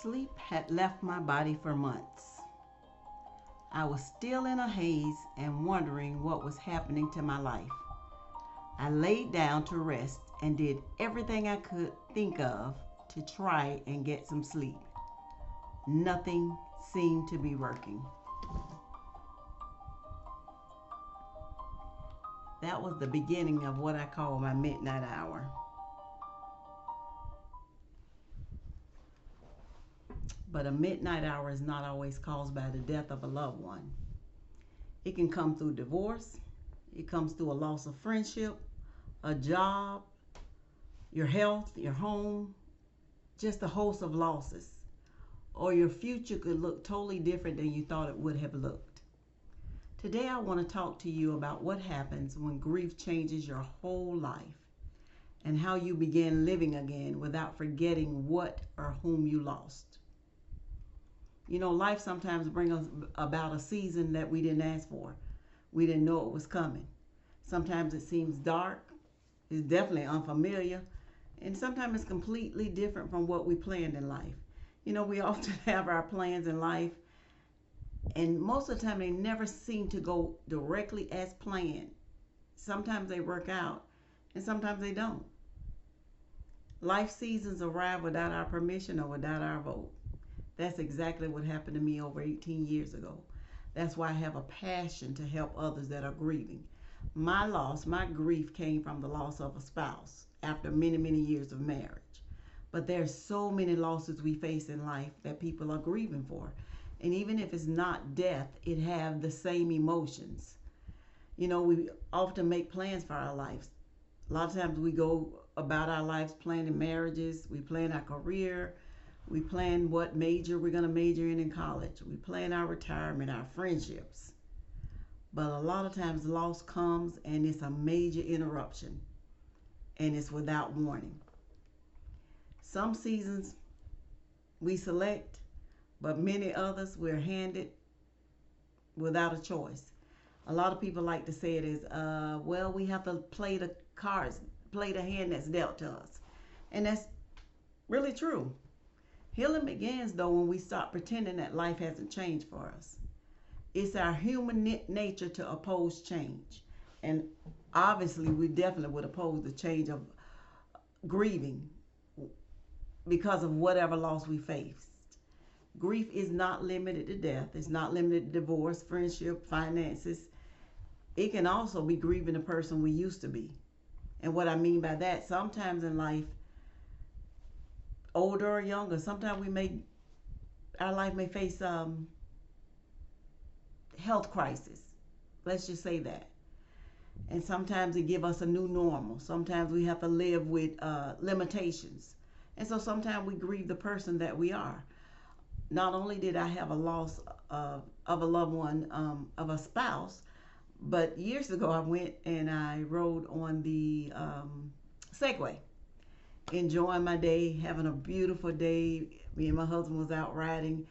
Sleep had left my body for months. I was still in a haze and wondering what was happening to my life. I laid down to rest and did everything I could think of to try and get some sleep. Nothing seemed to be working. That was the beginning of what I call my midnight hour. But a midnight hour is not always caused by the death of a loved one. It can come through divorce, it comes through a loss of friendship, a job, your health, your home, just a host of losses. Or your future could look totally different than you thought it would have looked. Today I want to talk to you about what happens when grief changes your whole life and how you begin living again without forgetting what or whom you lost. You know, life sometimes brings us about a season that we didn't ask for. We didn't know it was coming. Sometimes it seems dark. It's definitely unfamiliar. And sometimes it's completely different from what we planned in life. You know, we often have our plans in life, and most of the time they never seem to go directly as planned. Sometimes they work out, and sometimes they don't. Life seasons arrive without our permission or without our vote. That's exactly what happened to me over 18 years ago. That's why I have a passion to help others that are grieving. My loss, my grief came from the loss of a spouse after many, many years of marriage. But there's so many losses we face in life that people are grieving for. And even if it's not death, it have the same emotions. You know, we often make plans for our lives. A lot of times we go about our lives planning marriages, we plan our career, we plan what major we're going to major in college. We plan our retirement, our friendships. But a lot of times loss comes and it's a major interruption. And it's without warning. Some seasons we select, but many others we're handed without a choice. A lot of people like to say it is, well, we have to play the cards, play the hand that's dealt to us. And that's really true. Healing begins, though, when we stop pretending that life hasn't changed for us. It's our human nature to oppose change. And obviously, we definitely would oppose the change of grieving because of whatever loss we faced. Grief is not limited to death. It's not limited to divorce, friendship, finances. It can also be grieving the person we used to be. And what I mean by that, sometimes in life, older or younger, sometimes our life may face health crisis. Let's just say that. And sometimes it give us a new normal. Sometimes we have to live with limitations. And so sometimes we grieve the person that we are. Not only did I have a loss of a loved one, of a spouse, but years ago I went and I rode on the Segway, enjoying my day, having a beautiful day. Me and my husband was out riding,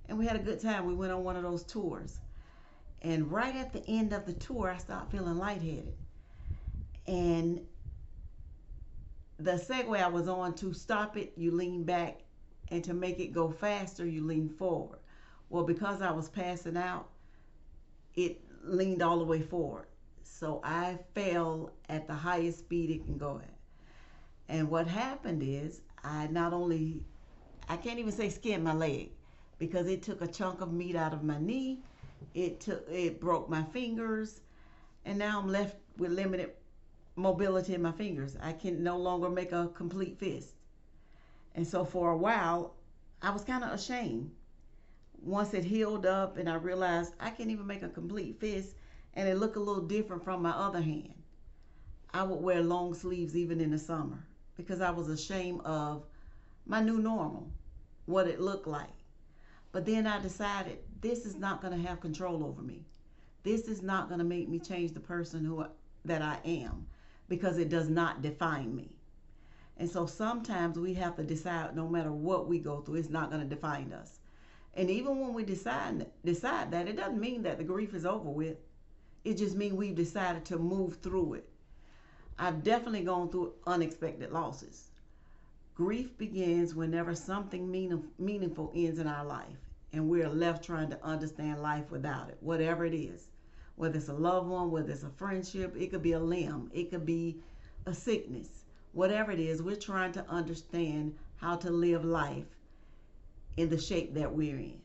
and we had a good time. We went on one of those tours. And right at the end of the tour, I started feeling lightheaded. And the Segway I was on, to stop it, you lean back, and to make it go faster, you lean forward. Well, because I was passing out, it leaned all the way forward. So I fell at the highest speed it can go at. And what happened is, I can't even say skinned my leg, because it took a chunk of meat out of my knee. It broke my fingers, and now I'm left with limited mobility in my fingers. I can no longer make a complete fist. And so for a while, I was kind of ashamed. Once it healed up and I realized I can't even make a complete fist, and it looked a little different from my other hand, I would wear long sleeves even in the summer because I was ashamed of my new normal, what it looked like. But then I decided this is not going to have control over me. This is not going to make me change the person that I am, because it does not define me. And so sometimes we have to decide, no matter what we go through, it's not going to define us. And even when we decide that, it doesn't mean that the grief is over with. It just means we've decided to move through it. I've definitely gone through unexpected losses. Grief begins whenever something meaningful ends in our life and we're left trying to understand life without it, whatever it is. Whether it's a loved one, whether it's a friendship, it could be a limb, it could be a sickness. Whatever it is, we're trying to understand how to live life in the shape that we're in.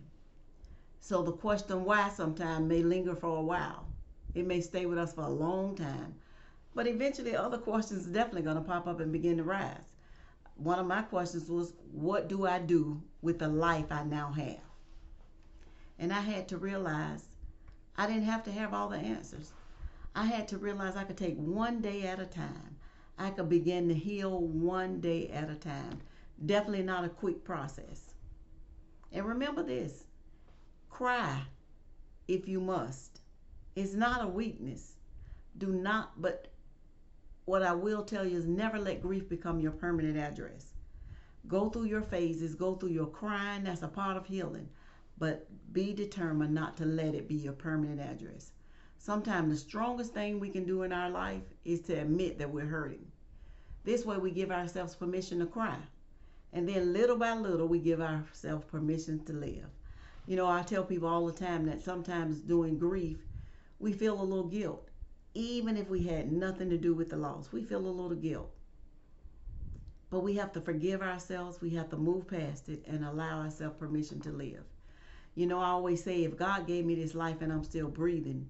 So the question why sometimes may linger for a while. It may stay with us for a long time. But eventually other questions are definitely going to pop up and begin to rise. One of my questions was, what do I do with the life I now have? And I had to realize I didn't have to have all the answers. I had to realize I could take one day at a time. I could begin to heal one day at a time. Definitely not a quick process. And remember this, cry if you must. It's not a weakness. Do not, but what I will tell you is never let grief become your permanent address. Go through your phases, go through your crying, that's a part of healing. But be determined not to let it be your permanent address. Sometimes the strongest thing we can do in our life is to admit that we're hurting. This way we give ourselves permission to cry. And then little by little we give ourselves permission to live. You know, I tell people all the time that sometimes during grief, we feel a little guilt. Even if we had nothing to do with the loss, we feel a little guilt. But we have to forgive ourselves. We have to move past it and allow ourselves permission to live. You know, I always say, if God gave me this life and I'm still breathing,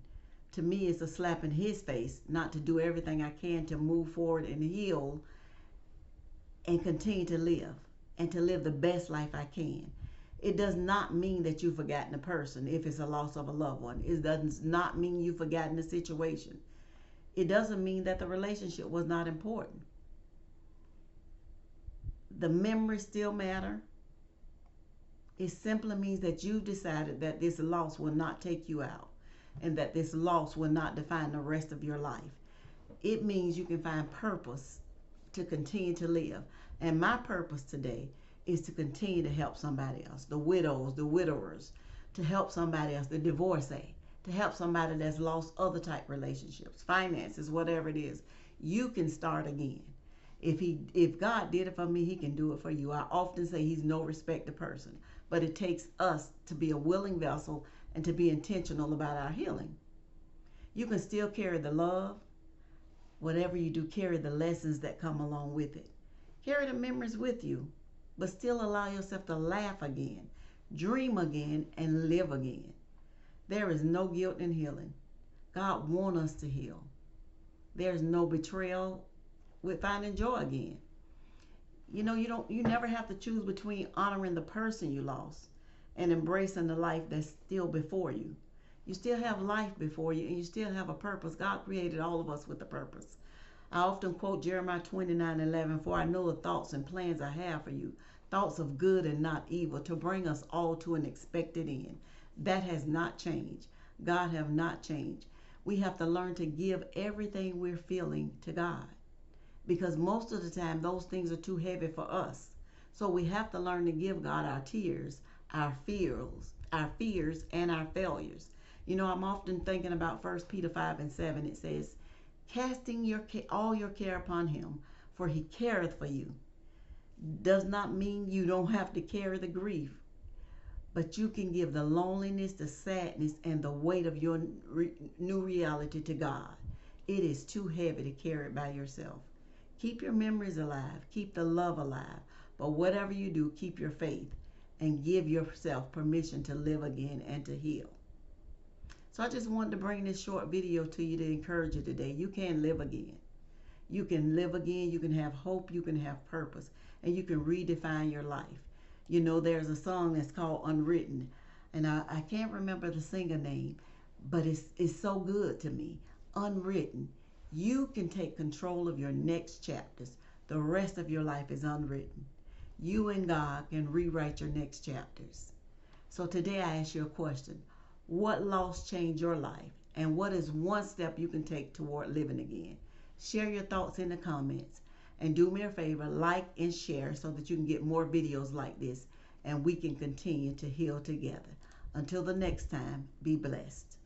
to me it's a slap in his face not to do everything I can to move forward and heal and continue to live and to live the best life I can. It does not mean that you've forgotten a person if it's a loss of a loved one. It does not mean you've forgotten the situation. It doesn't mean that the relationship was not important. The memories still matter. It simply means that you decided that this loss will not take you out and that this loss will not define the rest of your life. It means you can find purpose to continue to live. And my purpose today is to continue to help somebody else, the widows, the widowers, to help somebody else, the divorcee, to help somebody that's lost other type relationships, finances, whatever it is. You can start again. If God did it for me, he can do it for you. I often say he's no respecter person, but it takes us to be a willing vessel and to be intentional about our healing. You can still carry the love. Whatever you do, carry the lessons that come along with it. Carry the memories with you, but still allow yourself to laugh again, dream again, and live again. There is no guilt in healing. God wants us to heal. There's no betrayal with finding joy again. You know, you never have to choose between honoring the person you lost and embracing the life that's still before you. You still have life before you and you still have a purpose. God created all of us with a purpose. I often quote Jeremiah 29:11, for I know the thoughts and plans I have for you, thoughts of good and not evil, to bring us all to an expected end. That has not changed. God have not changed. We have to learn to give everything we're feeling to God, because most of the time those things are too heavy for us. So we have to learn to give God our tears, our fears, and our failures. You know, I'm often thinking about 1 Peter 5:7. It says, casting all your care upon him, for he careth for you. Does not mean you don't have to carry the grief, but you can give the loneliness, the sadness, and the weight of your new reality to God. It is too heavy to carry it by yourself. Keep your memories alive. Keep the love alive. But whatever you do, keep your faith and give yourself permission to live again and to heal. So I just wanted to bring this short video to you to encourage you today. You can live again. You can live again. You can have hope. You can have purpose. And you can redefine your life. You know, there's a song that's called Unwritten. And I can't remember the singer name, but it's so good to me. Unwritten. You can take control of your next chapters. The rest of your life is unwritten. You and God can rewrite your next chapters. So today I ask you a question. What loss changed your life? And what is one step you can take toward living again? Share your thoughts in the comments. And do me a favor, like and share so that you can get more videos like this and we can continue to heal together. Until the next time, be blessed.